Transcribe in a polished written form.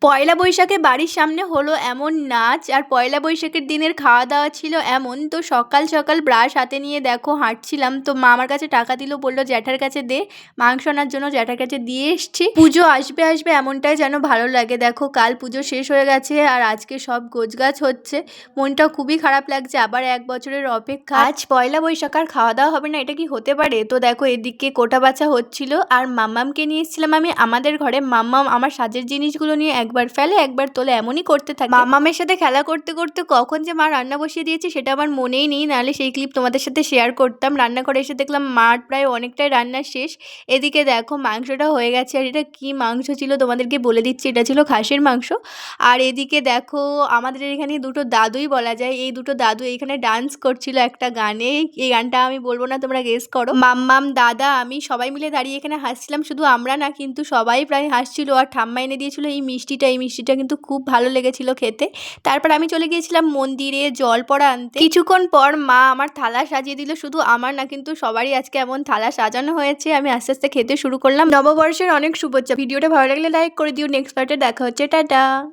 পয়লা বৈশাখে বাড়ির সামনে হলো এমন নাচ, আর পয়লা বৈশাখের দিনের খাওয়া দাওয়া ছিল এমন। তো সকাল সকাল ব্রাশ হাতে নিয়ে দেখো হাঁটছিলাম, তো মা আমার কাছে টাকা দিল, বললো জ্যাঠার কাছে দে, মাংস আনার জন্য জ্যাঠার কাছে দিয়ে এসছি। পুজো আসবে আসবে এমনটাই যেন ভালো লাগে। দেখো কাল পুজো শেষ হয়ে গেছে আর আজকে সব গোছগাছ হচ্ছে, মনটা খুবই খারাপ লাগছে। আবার 1 বছরের অপেক্ষা, আজ পয়লা বৈশাখ আর খাওয়া দাওয়া হবে না, এটা কি হতে পারে? তো দেখো এদিকে কোটা বাছা হচ্ছিল আর মাম্মামকে নিয়ে এসেছিলাম আমি আমাদের ঘরে। মাম্মাম আমার সাজের জিনিসগুলো নিয়ে একবার ফেলে একবার তোলে, এমনই করতে থাকে। মাম্মামের সাথে খেলা করতে করতে কখন যে মা রান্না বসিয়ে দিয়েছে সেটা আমার মনেই নেই, নাহলে সেই ক্লিপ তোমাদের সাথে শেয়ার করতাম। রান্নাঘরে এসে দেখলাম মার প্রায় অনেকটাই রান্না শেষ। এদিকে দেখো মাংসটা হয়ে গেছে, আর এটা কি মাংস ছিল তোমাদেরকে বলে দিচ্ছি, এটা ছিল খাসির মাংস। আর এদিকে দেখো আমাদের এখানে দুটো দাদুই বলা যায়, এই দুটো দাদু এইখানে ডান্স করছিল একটা গানে। এই গানটা আমি বলবো না, তোমরা গেস করো। মাম্মাম, দাদা, আমি সবাই মিলে দাঁড়িয়ে এখানে হাসছিলাম, শুধু আমরা না কিন্তু সবাই প্রায় হাসছিল। আর ঠাম্মা এনে দিয়েছিল এই মিষ্টিটা কিন্তু খুব ভালো লেগেছিল খেতে। তারপর আমি চলে গিয়েছিলাম মন্দিরে জল পড়া আনতে। কিছুক্ষণ পর মা আমার থালা সাজিয়ে দিল, শুধু আমার না কিন্তু সবারই আজকে এমন থালা সাজানো হয়েছে। আমি আস্তে আস্তে খেতে শুরু করলাম। নববর্ষের অনেক শুভেচ্ছা। ভিডিওটা ভালো লাগলে লাইক করে দিও। নেক্সট পার্টে দেখা হচ্ছে, টাটা।